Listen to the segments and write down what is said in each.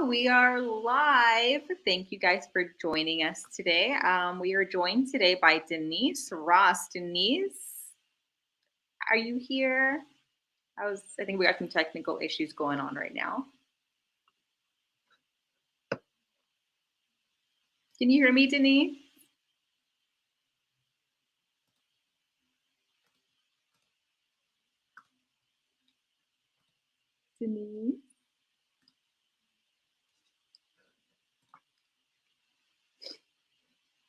we are live. Thank you guys for joining us today. We are joined today by Denise Ross. Denise, are you here? I think we got some technical issues going on right now. Can you hear me, Denise? Denise?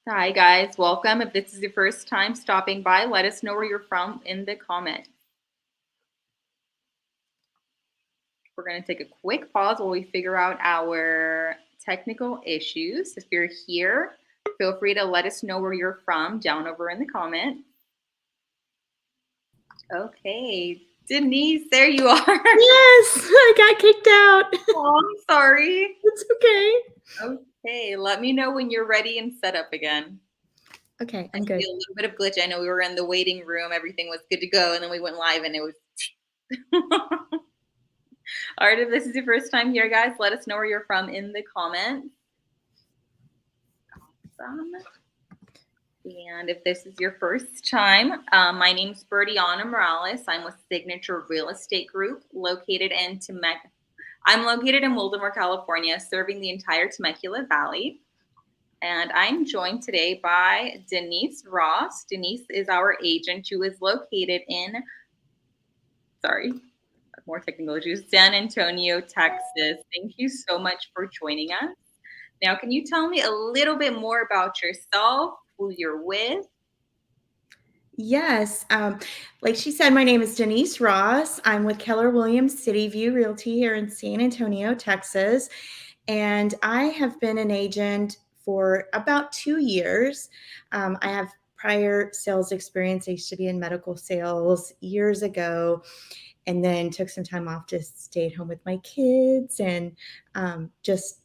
Hi, guys. Welcome. If this is your first time stopping by, let us know where you're from in the comments. We're going to take a quick pause while we figure out our technical issues. If you're here, feel free to let us know where you're from down over in the comments. Okay, Denise, there you are. Yes, I got kicked out. Oh, I'm sorry. It's okay. Okay, let me know when you're ready and set up again. Okay, I I'm good. see a little bit of glitch. I know we were in the waiting room. Everything was good to go. And then we went live and it was... All right, if this is your first time here, guys, let us know where you're from in the comments. Awesome. And if this is your first time, my name's Bertiana Morales. I'm with Signature Real Estate Group, located in Temecula. I'm located in Wildomar, California, serving the entire Temecula Valley. And I'm joined today by Denise Ross. Denise is our agent who is located in, more technical issues, San Antonio, Texas. Thank you so much for joining us. Now, can you tell me a little bit more about yourself, who you're with? Yes, like she said, my name is Denise Ross. I'm with Keller Williams City View Realty here in San Antonio, Texas. And I have been an agent for about 2 years. I have prior sales experience. I used to be in medical sales years ago, and then took some time off to stay at home with my kids and just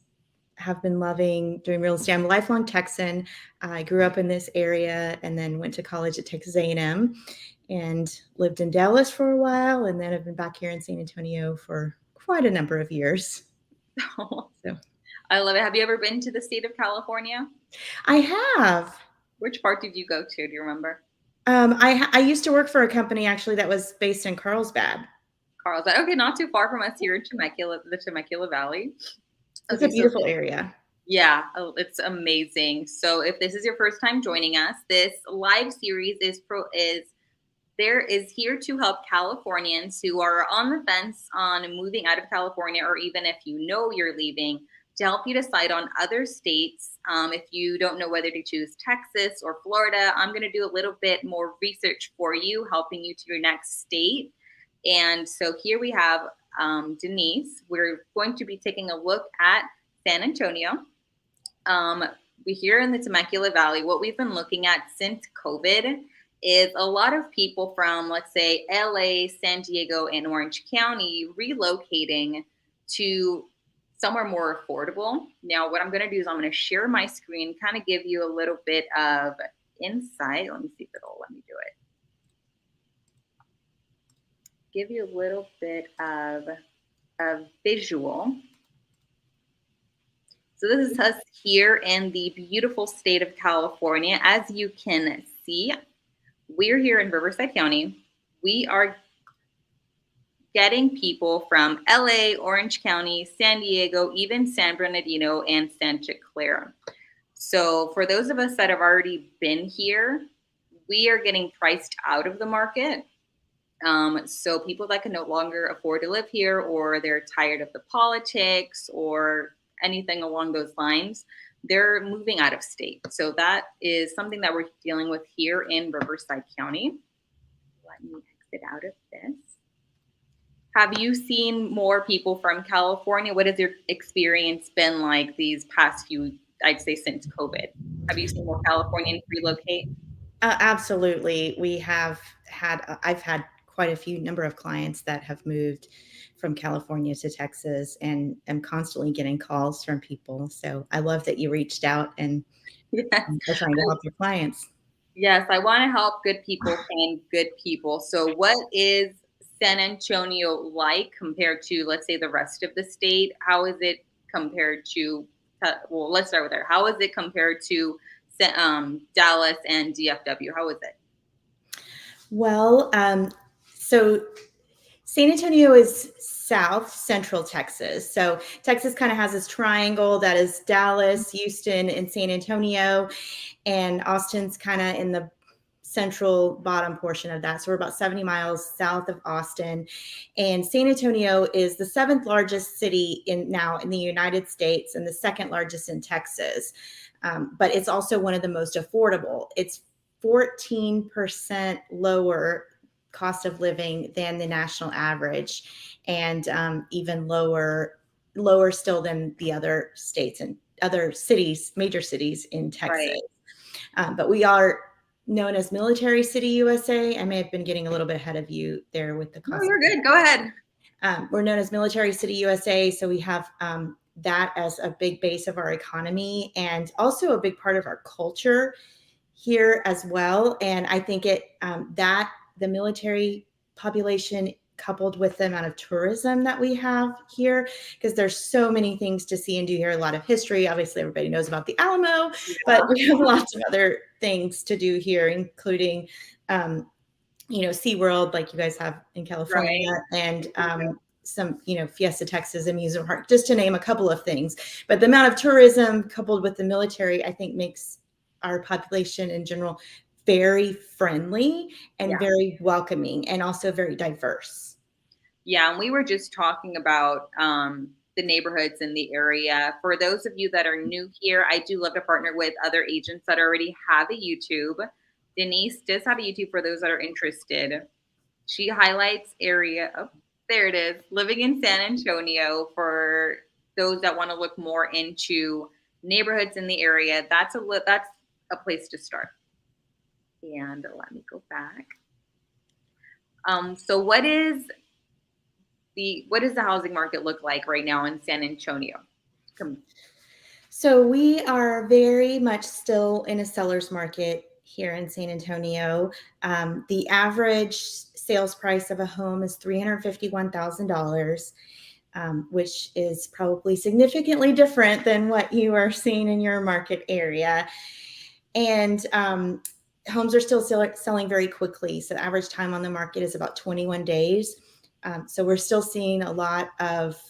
have been loving doing real estate. I'm a lifelong Texan. I grew up in this area and then went to college at Texas A&M and lived in Dallas for a while. And then I've been back here in San Antonio for quite a number of years. So. I love it. Have you ever been to the state of California? I have. Which part did you go to? Do you remember? I used to work for a company actually that was based in Carlsbad. Carlsbad. Okay, not too far from us here in Temecula, the Temecula Valley. It's a beautiful area. Yeah, it's amazing. So if this is your first time joining us, this live series is here to help Californians who are on the fence on moving out of California, or even if you know you're leaving, to help you decide on other states. If you don't know whether to choose Texas or Florida, I'm going to do a little bit more research for you, helping you to your next state. And so here we have Denise. We're going to be taking a look at San Antonio. We're here in the Temecula Valley. What we've been looking at since COVID is a lot of people from, let's say, LA, San Diego, and Orange County relocating to somewhere more affordable. Now, what I'm going to do is I'm going to share my screen, kind of give you a little bit of insight. Let me see if it'll let me do it. Give you a little bit of visual. So this is us here in the beautiful state of California. As you can see, we're here in Riverside County. We are getting people from LA, Orange County, San Diego, even San Bernardino and Santa Clara. So for those of us that have already been here, we are getting priced out of the market. So people that can no longer afford to live here, or they're tired of the politics or anything along those lines, they're moving out of state. So that is something that we're dealing with here in Riverside County. Let me exit out of this. Have you seen more people from California? What has your experience been like these past few, I'd say, since COVID? Have you seen more Californians relocate? Absolutely. I've had quite a few number of clients that have moved from California to Texas, and I'm constantly getting calls from people. So I love that you reached out and are trying to help your clients. Yes, I want to help good people find good people. So what is San Antonio like compared to, let's say, the rest of the state? How is it compared to, well, let's start with there. How is it compared to Dallas and DFW? How is it? Well, so San Antonio is south central Texas. So Texas kind of has this triangle that is Dallas, Houston, and San Antonio. And Austin's kind of in the central bottom portion of that. So we're about 70 miles south of Austin. And San Antonio is the seventh largest city in the United States and the second largest in Texas. But it's also one of the most affordable. It's 14% lower cost of living than the national average, and even lower still than the other states and other cities, major cities in Texas. Right. But we are known as Military City, USA. I may have been getting a little bit ahead of you there with the cost. No, you're good. Go ahead. We're known as Military City, USA. So we have that as a big base of our economy and also a big part of our culture here as well. And I think that the military population coupled with the amount of tourism that we have here, because there's so many things to see and do here, a lot of history. Obviously, everybody knows about the Alamo, but we have lots of other things to do here, including, SeaWorld, like you guys have in California, right. And some, Fiesta Texas amusement park, just to name a couple of things. But the amount of tourism coupled with the military, I think, makes our population in general very friendly and very welcoming and also very diverse. Yeah, and we were just talking about the neighborhoods in the area. For those of you that are new here, I do love to partner with other agents that already have a YouTube. Denise does have a YouTube for those that are interested. She highlights area, oh, there it is, living in San Antonio for those that want to look more into neighborhoods in the area. That's a place to start. And let me go back. So what does the housing market look like right now in San Antonio? So we are very much still in a seller's market here in San Antonio. The average sales price of a home is $351,000, which is probably significantly different than what you are seeing in your market area. And homes are still selling very quickly. So the average time on the market is about 21 days. So we're still seeing a lot of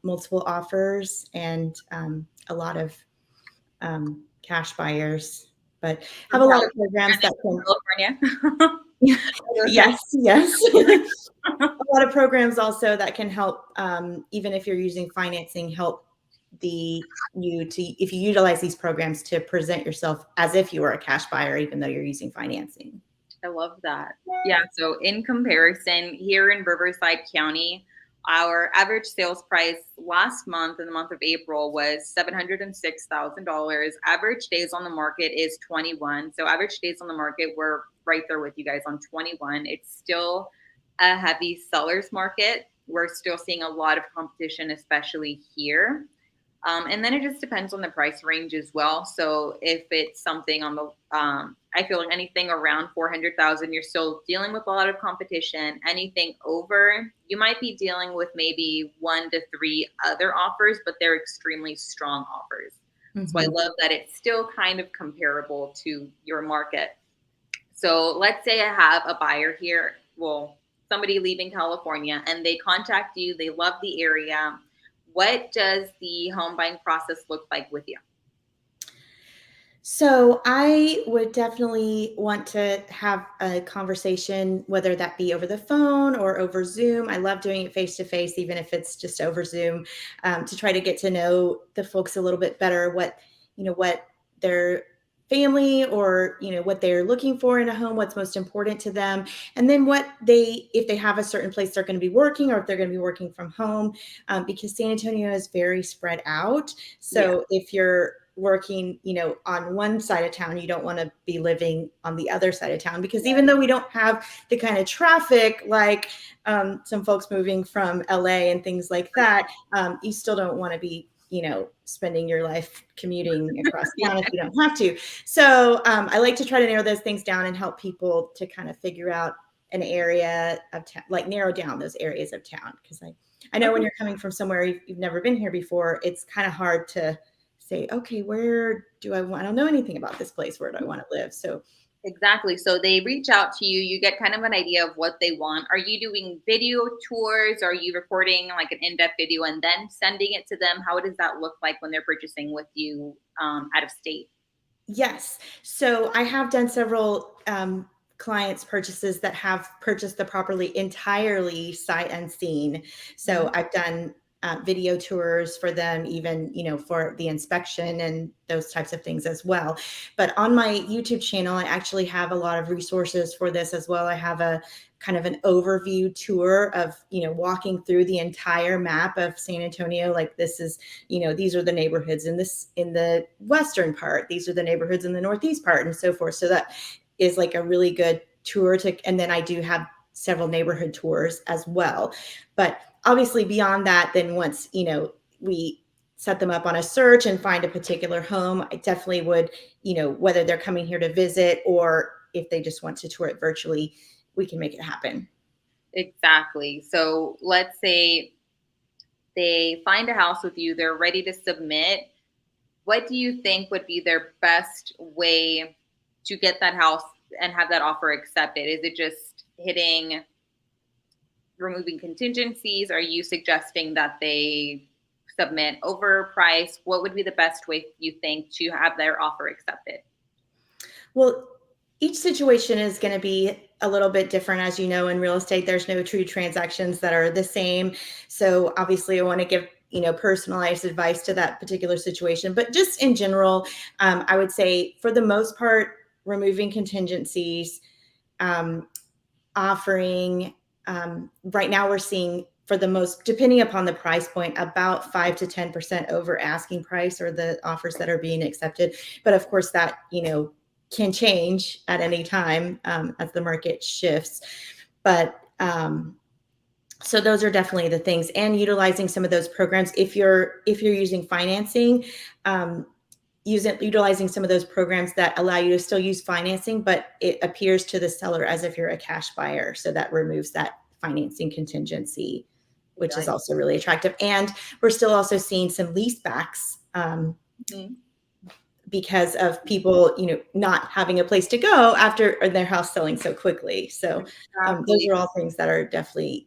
multiple offers and a lot of cash buyers, but have a lot of programs that can. California. Yes. A lot of programs also that can help, even if you're using financing, help if you utilize these programs to present yourself as if you were a cash buyer, even though you're using financing. I love that. Yeah. So in comparison, here in Riverside County, our average sales price last month, in the month of April, was $706,000. Average days on the market is 21. So average days on the market, we're right there with you guys on 21. It's still a heavy seller's market. We're still seeing a lot of competition, especially here. And then it just depends on the price range as well. So if it's something on the, I feel like anything around 400,000, you're still dealing with a lot of competition. Anything over, you might be dealing with maybe 1 to 3 other offers, but they're extremely strong offers. Mm-hmm. So I love that it's still kind of comparable to your market. So let's say I have a buyer here, somebody leaving California, and they contact you, they love the area. What does the home buying process look like with you? So I would definitely want to have a conversation, whether that be over the phone or over Zoom. I love doing it face to face, even if it's just over Zoom, to try to get to know the folks a little bit better, what their family or, what they're looking for in a home, what's most important to them. And then if they have a certain place they're going to be working or if they're going to be working from home, because San Antonio is very spread out. So if you're working, on one side of town, you don't want to be living on the other side of town, because even though we don't have the kind of traffic like some folks moving from LA and things like that, you still don't want to be spending your life commuting across town if you don't have to. So I like to try to narrow those things down and help people to kind of figure out an area of town, like narrow down those areas of town, because I know when Okay. you're coming from somewhere you've never been here before, it's kind of hard to say, okay, where do I want? I don't know anything about this place. Where do I want to live? So Exactly. So they reach out to you, you get kind of an idea of what they want. Are you doing video tours? Are you recording like an in-depth video and then sending it to them? How does that look like when they're purchasing with you out of state? yes. So I have done several clients purchases that have purchased the property entirely sight unseen. So Mhm. I've done video tours for them, even, for the inspection and those types of things as well. But on my YouTube channel, I actually have a lot of resources for this as well. I have a kind of an overview tour of, walking through the entire map of San Antonio. Like this is, these are the neighborhoods in the western part, these are the neighborhoods in the northeast part, and so forth. So that is like a really good tour and then I do have several neighborhood tours as well. But obviously beyond that, then once, we set them up on a search and find a particular home, I definitely would, whether they're coming here to visit or if they just want to tour it virtually, we can make it happen. Exactly. So let's say they find a house with you, they're ready to submit. What do you think would be their best way to get that house and have that offer accepted? Is it just removing contingencies? Are you suggesting that they submit overpriced? What would be the best way you think to have their offer accepted? Well, each situation is going to be a little bit different. As you know, in real estate, there's no true transactions that are the same. So obviously I want to give, personalized advice to that particular situation. But just in general, I would say for the most part, removing contingencies, um, offering, right now we're seeing for the most, depending upon the price point, about 5 to 10% over asking price or the offers that are being accepted. But of course that, can change at any time as the market shifts. But so those are definitely the things, and utilizing some of those programs. If you're using financing, um, utilizing some of those programs that allow you to still use financing, but it appears to the seller as if you're a cash buyer. So that removes that financing contingency, which is Right. also really attractive. And we're still also seeing some lease backs Mhm. because of people, not having a place to go after their house selling so quickly. So those Exactly. are all things that are definitely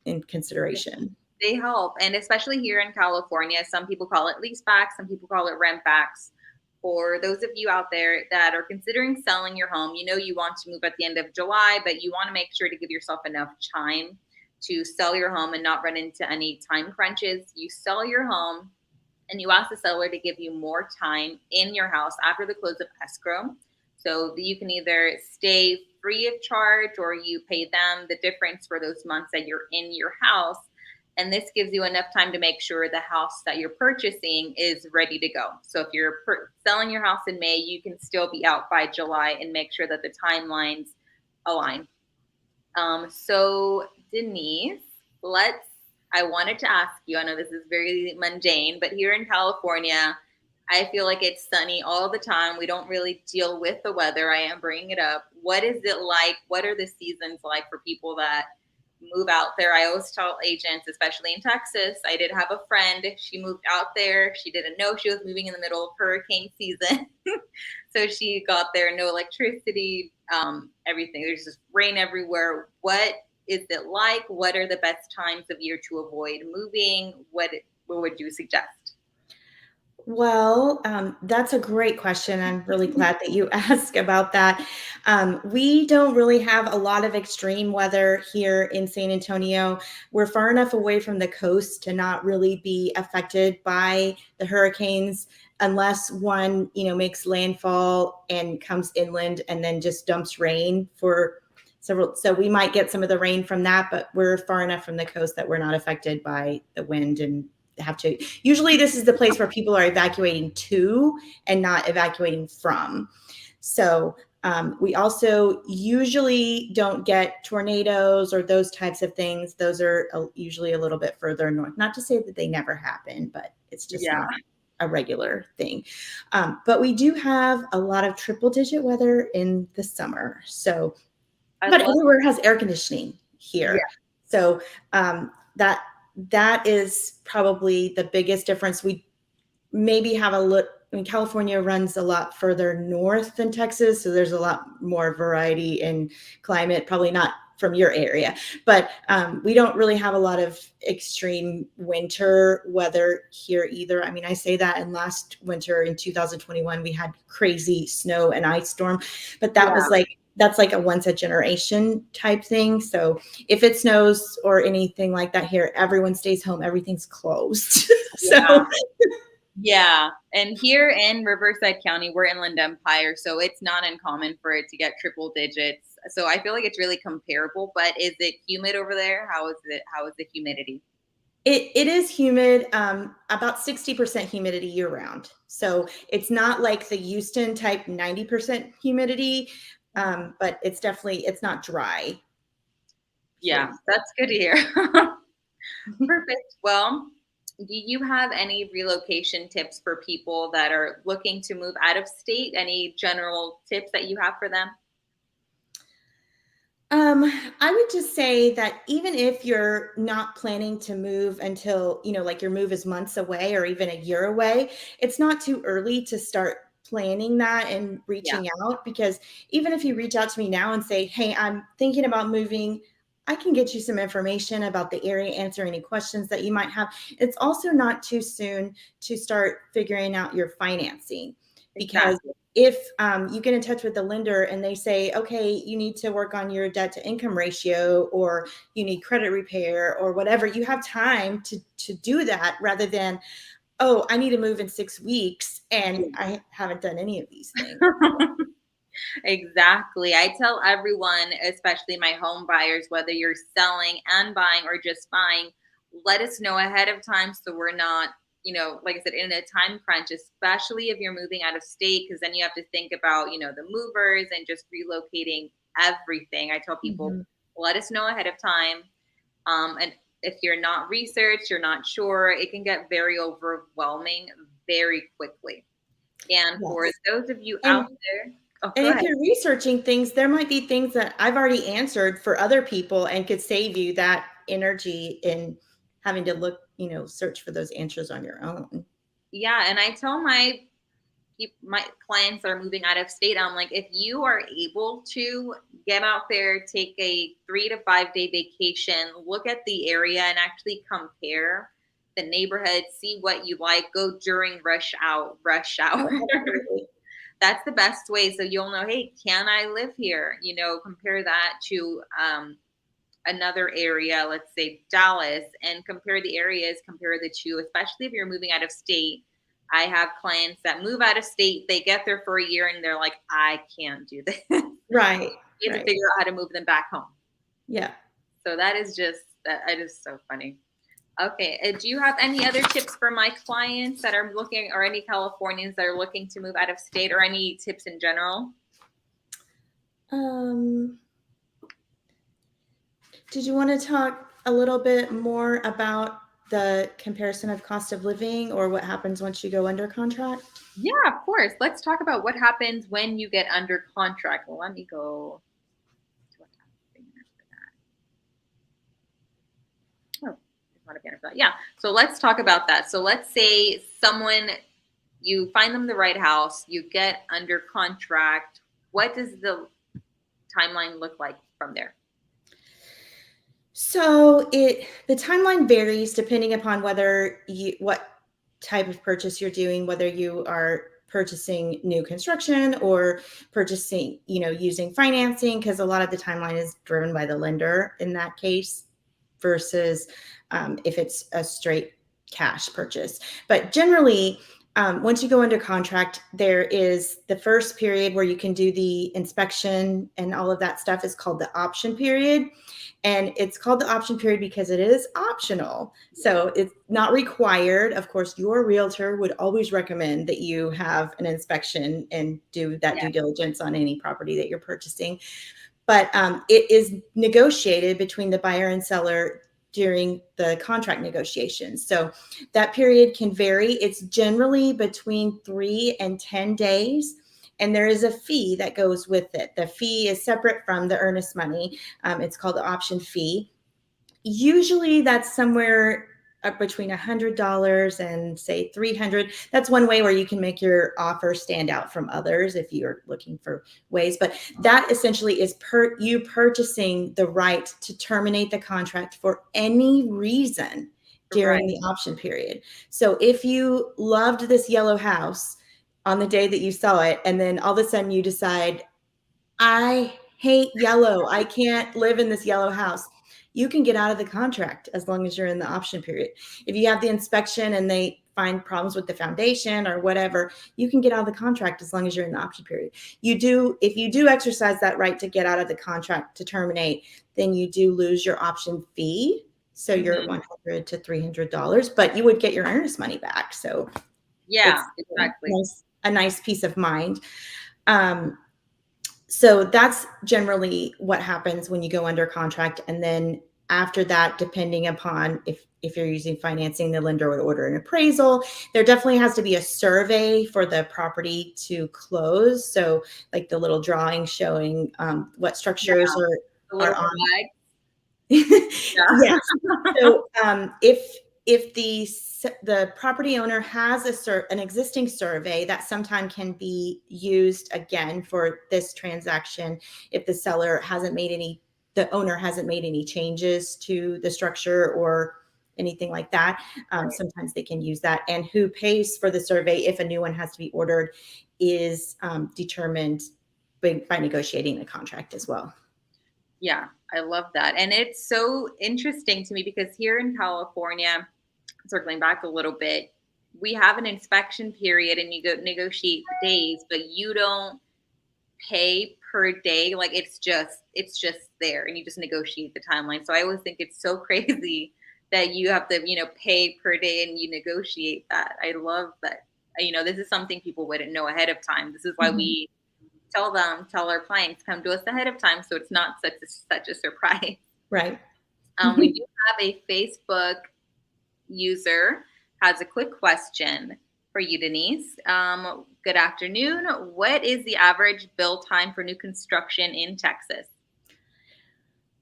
in consideration. They help. And especially here in California, some people call it lease backs, some people call it rent backs. For those of you out there that are considering selling your home, you want to move at the end of July, but you want to make sure to give yourself enough time to sell your home and not run into any time crunches. You sell your home and you ask the seller to give you more time in your house after the close of escrow. So that you can either stay free of charge or you pay them the difference for those months that you're in your house. And this gives you enough time to make sure the house that you're purchasing is ready to go. So if you're selling your house in May, you can still be out by July and make sure that the timelines align. So Denise, let's, I wanted to ask you, I know this is very mundane, but here in California, I feel like it's sunny all the time. We don't really deal with the weather. I am bringing it up. What is it like? What are the seasons like for people that move out there? I always tell agents, especially in Texas, I did have a friend. She moved out there. She didn't know she was moving in the middle of hurricane season. So she got there, no electricity, everything. There's just rain everywhere. What is it like? What are the best times of year to avoid moving? What would you suggest? Well, that's a great question. I'm really glad that you asked about that. We don't really have a lot of extreme weather here in San Antonio. We're far enough away from the coast to not really be affected by the hurricanes unless one, makes landfall and comes inland and then just dumps rain for several. So we might get some of the rain from that, but we're far enough from the coast that we're not affected by the wind and have to. Usually this is the place where people are evacuating to and not evacuating from. So we also usually don't get tornadoes or those types of things. Those are usually a little bit further north. Not to say that they never happen, but it's just Yeah, not a regular thing. But we do have a lot of triple digit weather in the summer. So, I but love. everywhere has air conditioning Yeah, here. So that that is probably the biggest difference. We maybe have a look. I mean, California runs a lot further north than Texas, so there's a lot more variety in climate. Probably not from your area, but we don't really have a lot of extreme winter weather here either. I mean, I say that, and last winter in 2021 we had crazy snow and ice storm, but that was like, that's like a once a generation type thing. So if it snows or anything like that here, everyone stays home, everything's closed. So yeah. And here in Riverside County, we're Inland Empire, so it's not uncommon for it to get triple digits. So I feel like it's really comparable. But is it humid over there? How is it? How is the humidity? it is humid, about 60% humidity year round. So it's not like the Houston type 90% humidity, but it's definitely, it's not dry. Yeah, that's good to hear. Perfect. Well, do you have any relocation tips for people that are looking to move out of state? Any general tips that you have for them? I would just say that even if you're not planning to move until, like your move is months away or even a year away, it's not too early to start planning that and Yeah, reaching out, because even if you reach out to me now and say, "Hey, I'm thinking about moving," I can get you some information about the area, answer any questions that you might have. It's also not too soon to start figuring out your financing, because exactly. if you get in touch with the lender and they say, okay, you need to work on your debt to income ratio, or you need credit repair or whatever, you have time to do that, rather than, oh, I need to move in 6 weeks and I haven't done any of these things. Exactly. I tell everyone, especially my home buyers, whether you're selling and buying or just buying, let us know ahead of time so we're not, like I said, in a time crunch, especially if you're moving out of state, because then you have to think about, the movers and just relocating everything. I tell people, Mhm. let us know ahead of time. And if you're not researched, you're not sure, it can get very overwhelming very quickly. And for Yes. those of you And out there, oh, and go if ahead. you're researching things, there might be things that I've already answered for other people and could save you that energy in having to look, search for those answers on your own. Yeah, and I tell my clients that are moving out of state, I'm like, if you are able to get out there, take a 3 to 5 day vacation, look at the area, and actually compare the neighborhood, see what you like. Go during rush hour. Oh, absolutely. That's the best way. So you'll know, hey, can I live here? Compare that to another area, let's say Dallas, and compare the areas, compare the two, especially if you're moving out of state. I have clients that move out of state, they get there for a year and they're like, I can't do this. Right. You have to Right. figure out how to move them back home. Yeah. So that is just, that it is so funny. Okay. Do you have any other tips for my clients that are looking, or any Californians that are looking to move out of state, or any tips in general? Um, did you want to talk a little bit more about the comparison of cost of living, or what happens once you go under contract? Yeah, of course. Let's talk about what happens when you get under contract. Well, let me go to what happened after that. Oh, there's not a banner for that. Yeah. So let's talk about that. So let's say you find them the right house, you get under contract. What does the timeline look like from there? So the timeline varies depending upon what type of purchase you're doing, whether you are purchasing new construction or purchasing, using financing, because a lot of the timeline is driven by the lender in that case, versus if it's a straight cash purchase. But generally, once you go under contract, there is the first period where you can do the inspection and all of that stuff is called the option period. And it's called the option period because it is optional. So it's not required. Of course, your realtor would always recommend that you have an inspection and do that Yeah. due diligence on any property that you're purchasing. But it is negotiated between the buyer and seller during the contract negotiations. So that period can vary. It's generally between 3 and 10 days. And there is a fee that goes with it. The fee is separate from the earnest money. It's called the option fee. Usually that's somewhere between $100 and say $300. That's one way where you can make your offer stand out from others if you're looking for ways. But that essentially is you purchasing the right to terminate the contract for any reason during the option period. So if you loved this yellow house on the day that you saw it, and then all of a sudden you decide, I hate yellow, I can't live in this yellow house, you can get out of the contract as long as you're in the option period. If you have the inspection and they find problems with the foundation or whatever, you can get out of the contract as long as you're in the option period. If you do exercise that right to get out of the contract to terminate, then you do lose your option fee. So you're $100 to $300, but you would get your earnest money back. So yeah, exactly. A nice peace of mind. So that's generally what happens when you go under contract. And then after that, depending upon if you're using financing, the lender would order an appraisal. There definitely has to be a survey for the property to close. So like the little drawing showing what structures are on. Yes. So if the property owner has an existing survey, that sometime can be used again for this transaction if the owner hasn't made any changes to the structure or anything like that. Sometimes they can use that. And who pays for the survey if a new one has to be ordered is determined by negotiating the contract as well. Yeah, I love that. And it's so interesting to me because here in California, circling back a little bit, we have an inspection period and you go negotiate the days, but you don't pay per day. Like it's just there and you just negotiate the timeline. So I always think it's so crazy that you have to, pay per day and you negotiate that. I love that. This is something people wouldn't know ahead of time. This is why we tell our clients, come to us ahead of time so it's not such a surprise. Right. We do have a Facebook user has a quick question for you, Denise. Good afternoon. What is the average build time for new construction in Texas?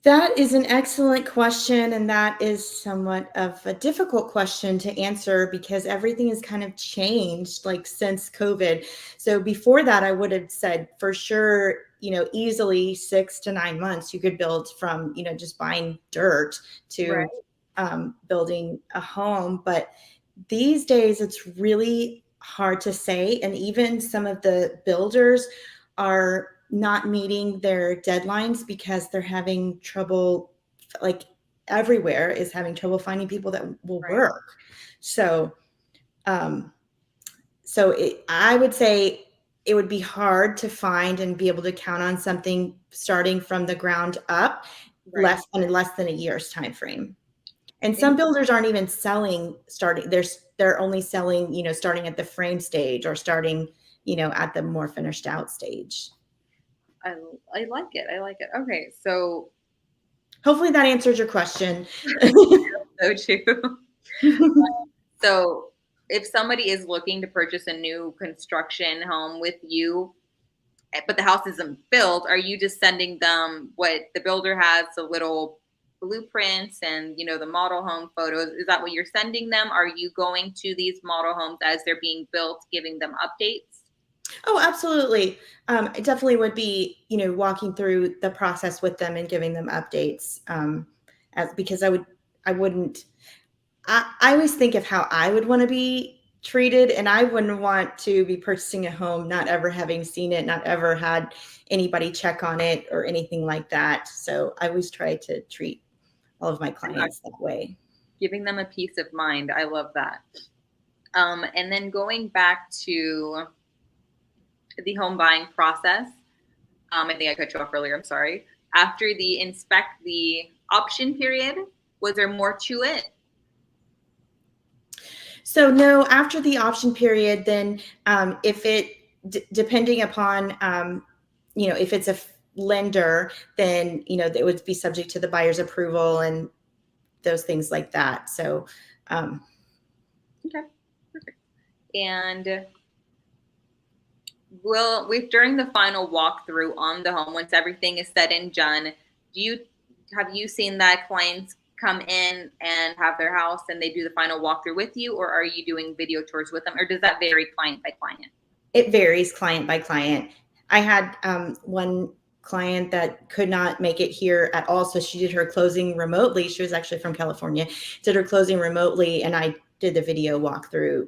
That is an excellent question, and that is somewhat of a difficult question to answer because everything has kind of changed since COVID. So before that, I would have said for sure, easily 6 to 9 months you could build from, just buying dirt to building a home. But these days it's really hard to say. And even some of the builders are not meeting their deadlines because they're having trouble, everywhere is having trouble finding people that will work. So, I would say it would be hard to find and be able to count on something starting from the ground up less than a year's time frame. And some builders aren't even selling they're only selling, starting at the frame stage or starting, at the more finished out stage. I like it. I like it. Okay. So hopefully that answers your question. So true. So if somebody is looking to purchase a new construction home with you, but the house isn't built, are you just sending them what the builder has, the little blueprints and, the model home photos? Is that what you're sending them? Are you going to these model homes as they're being built, giving them updates? Oh, absolutely. It definitely would be, walking through the process with them and giving them updates. Because I always think of how I would want to be treated, and I wouldn't want to be purchasing a home, not ever having seen it, not ever had anybody check on it or anything like that. So I always try to treat all of my clients that way. Giving them a peace of mind. I love that. And then going back to the home buying process. I think I cut you off earlier. I'm sorry. After the option period, was there more to it? So no, after the option period, then if depending upon, if it's a lender, then, it would be subject to the buyer's approval and those things like that. So, okay, perfect. And during the final walkthrough on the home, once everything is said and done, have you seen that clients come in and have their house and they do the final walkthrough with you, or are you doing video tours with them, or does that vary client by client? It varies client by client. I had one client that could not make it here at all, so she did her closing remotely. She was actually from California, did her closing remotely, and I did the video walkthrough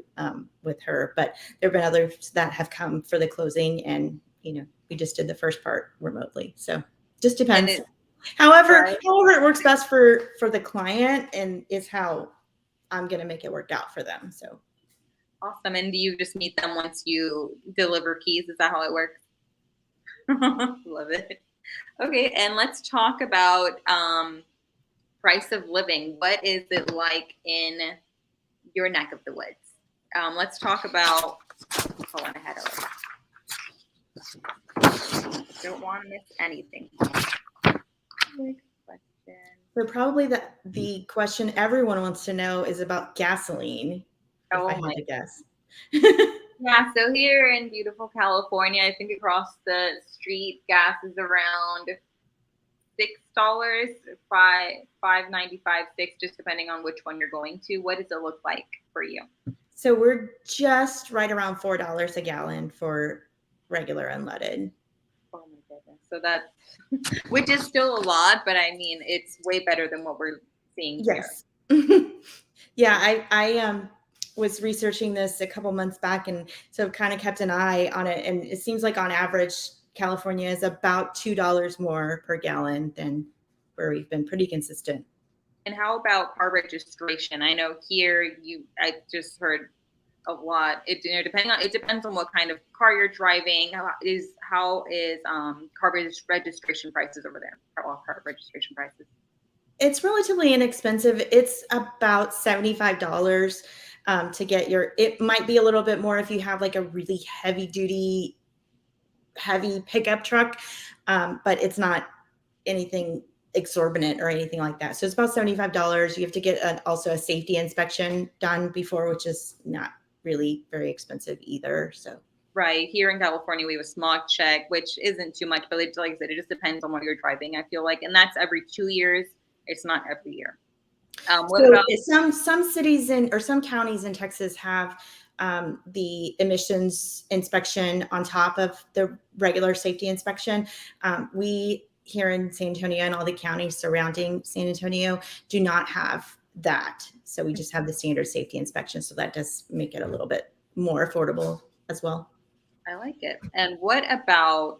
with her. But there have been others that have come for the closing, and we just did the first part remotely. So just depends. However, it works best for the client, and is how I'm going to make it work out for them. So awesome. And do you just meet them once you deliver keys? Is that how it works? Love it. Okay, and let's talk about price of living. What is it like in your neck of the woods? Let's talk about. Hold on, I had it. Don't want to miss anything. So probably the question everyone wants to know is about gasoline. Oh, if I had to guess. Yeah, so here in beautiful California, I think across the street, gas is around $6, $5.95, $6, just depending on which one you're going to. What does it look like for you? So we're just right around $4 a gallon for regular unleaded. Oh my goodness! So that's, which is still a lot, but I mean, it's way better than what we're seeing here. Yes. Yeah, I was researching this a couple months back, and so kind of kept an eye on it. And it seems like on average, California is about $2 more per gallon than where we've been pretty consistent. And how about car registration? I know here I just heard a lot. It depends on what kind of car you're driving. How is car registration prices over there? Car registration prices. It's relatively inexpensive. It's about $75 to get it might be a little bit more if you have like a really heavy pickup truck, but it's not anything exorbitant or anything like that. So it's about $75. You have to get also a safety inspection done before, which is not really very expensive either. So right here in California, we have a smog check, which isn't too much, but like I said, it just depends on what you're driving. I feel like, and that's every 2 years. It's not every year. What about some cities or some counties in Texas have the emissions inspection on top of the regular safety inspection. We here in San Antonio and all the counties surrounding San Antonio do not have that. So we just have the standard safety inspection. So that does make it a little bit more affordable as well. I like it. And what about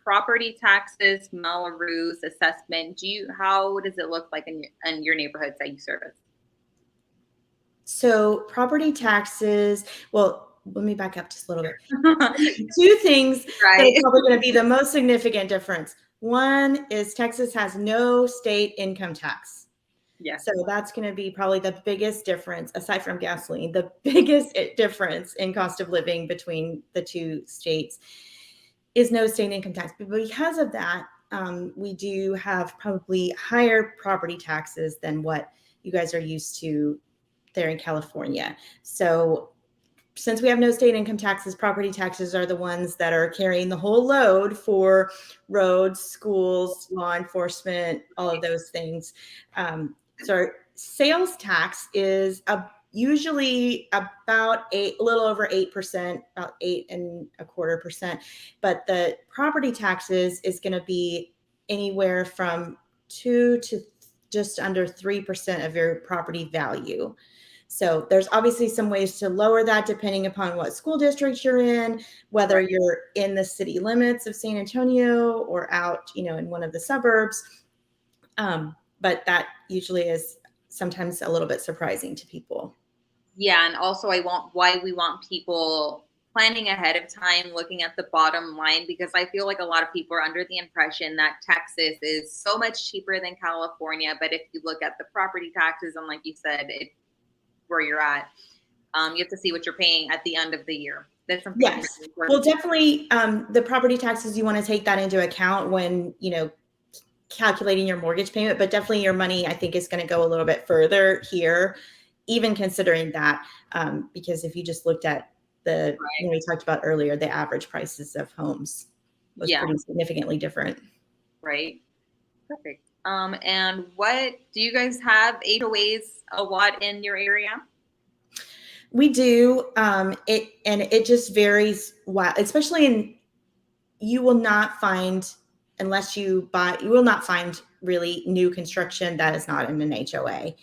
property taxes, Melrose assessment? How does it look like in your neighborhoods that you service? So property taxes, well, let me back up just a little bit. Two things that are probably going to be the most significant difference. One is Texas has no state income tax. Yes. So that's going to be probably the biggest difference, aside from gasoline, the biggest difference in cost of living between the two states is no state income tax. But because of that, we do have probably higher property taxes than what you guys are used to there in California. So since we have no state income taxes, property taxes are the ones that are carrying the whole load for roads, schools, law enforcement, all of those things. So sales tax is usually about a little over 8%, about 8.25%. But the property taxes is going to be anywhere from 2 to just under 3% of your property value. So there's obviously some ways to lower that depending upon what school district you're in, whether you're in the city limits of San Antonio or out, in one of the suburbs. But that usually is sometimes a little bit surprising to people. Yeah, and also why we want people planning ahead of time, looking at the bottom line, because I feel like a lot of people are under the impression that Texas is so much cheaper than California. But if you look at the property taxes, and like you said, where you're at, you have to see what you're paying at the end of the year. That's something. Yes. Well, definitely the property taxes, you want to take that into account when, calculating your mortgage payment, but definitely your money, I think, is going to go a little bit further here, even considering that, because if you just looked at when we talked about earlier, the average prices of homes was pretty significantly different. Right. Perfect. And what do you guys have HOAs a lot in your area? We do. It just varies. Wow, especially in, you will not find, unless you buy, you will not find really new construction that is not in an HOA.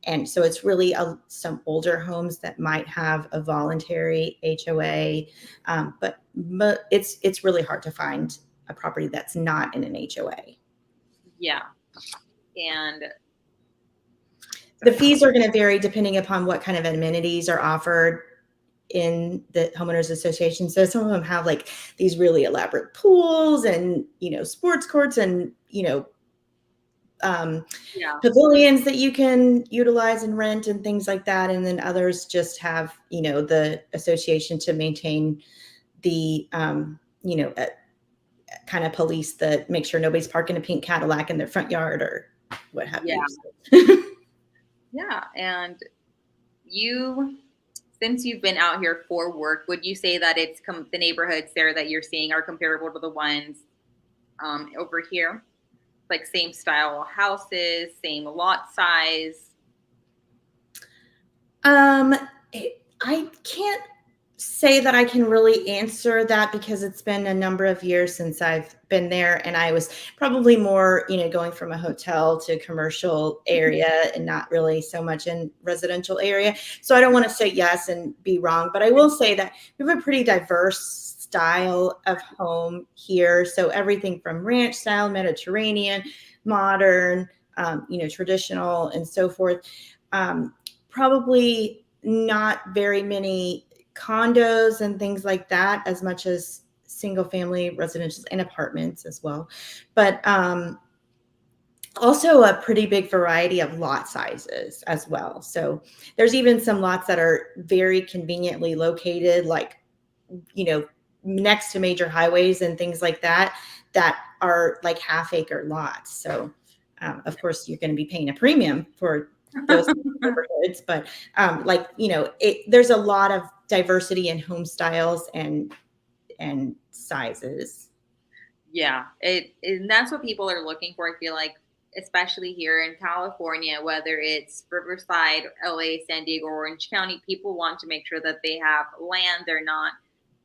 And so it's really some older homes that might have a voluntary HOA, but it's really hard to find a property that's not in an HOA. Yeah. And The fees are going to vary depending upon what kind of amenities are offered in the homeowners association. So some of them have like these really elaborate pools and, sports courts and, yeah, pavilions that you can utilize and rent and things like that. And then others just have, the association to maintain the, kind of police that make sure nobody's parking a pink Cadillac in their front yard or what have yeah, you. yeah. And since you've been out here for work, would you say that it's the neighborhoods there that you're seeing are comparable to the ones over here? Like same style houses, same lot size? Um, I can't say that I can really answer that because it's been a number of years since I've been there, and I was probably more, going from a hotel to commercial area and not really so much in residential area. So I don't want to say yes and be wrong, but I will say that we have a pretty diverse style of home here. So everything from ranch style, Mediterranean, modern, traditional, and so forth. Probably not very many condos and things like that, as much as single family residential and apartments as well. But also a pretty big variety of lot sizes as well. So there's even some lots that are very conveniently located, like, next to major highways and things like that, that are like half-acre lots. So of course you're going to be paying a premium for those neighborhoods, but there's a lot of diversity in home styles and sizes. Yeah, and that's what people are looking for. I feel like, especially here in California, whether it's Riverside, LA, San Diego, Orange County, people want to make sure that they have land. They're not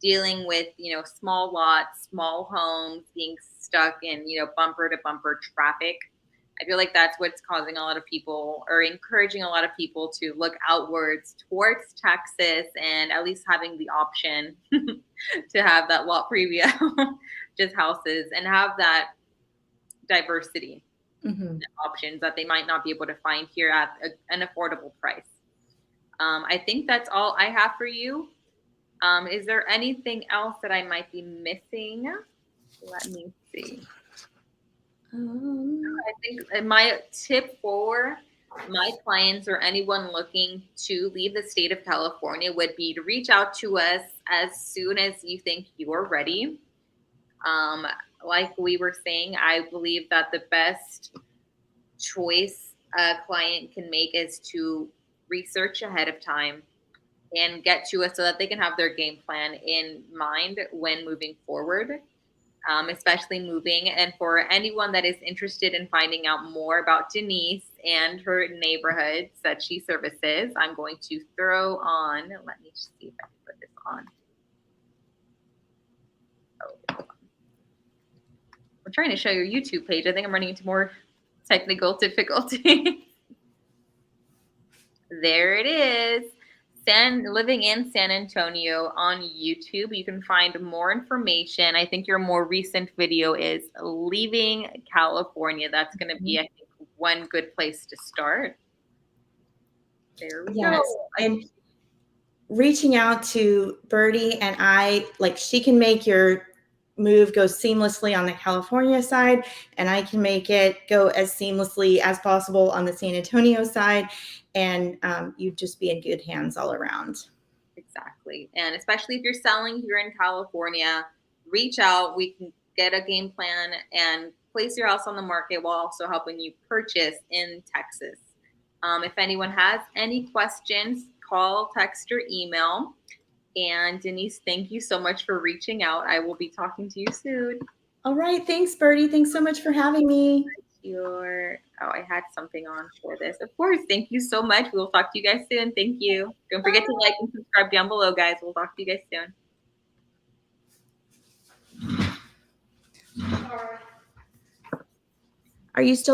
dealing with, small lots, small homes, being stuck in, bumper to bumper traffic. I feel like that's what's causing a lot of people, or encouraging a lot of people, to look outwards towards Texas, and at least having the option to have that lot premium, just houses, and have that diversity options that they might not be able to find here at an affordable price. I think that's all I have for you. Is there anything else that I might be missing? Let me see. I think my tip for my clients or anyone looking to leave the state of California would be to reach out to us as soon as you think you're ready. Like we were saying, I believe that the best choice a client can make is to research ahead of time and get to us so that they can have their game plan in mind when moving forward, especially moving. And for anyone that is interested in finding out more about Denise and her neighborhoods that she services, I'm going to throw on, let me see if I can put this on. Oh, I'm trying to show your YouTube page. I think I'm running into more technical difficulty. There it is. Living in San Antonio on YouTube. You can find more information. I think your more recent video is leaving California. That's going to be, I think, one good place to start. There we go. And reaching out to Birdie and I, like, she can make your move go seamlessly on the California side, and I can make it go as seamlessly as possible on the San Antonio side, and you'd just be in good hands all around. Exactly. And especially if you're selling here in California, reach out. We can get a game plan and place your house on the market while also helping you purchase in Texas. If anyone has any questions, call, text, or email. And Denise, thank you so much for reaching out. I will be talking to you soon. All right. Thanks, Birdie. Thanks so much for having me. I had something on for this. Of course. Thank you so much. We will talk to you guys soon. Thank you. Don't forget to like and subscribe down below, guys. We'll talk to you guys soon. Are you still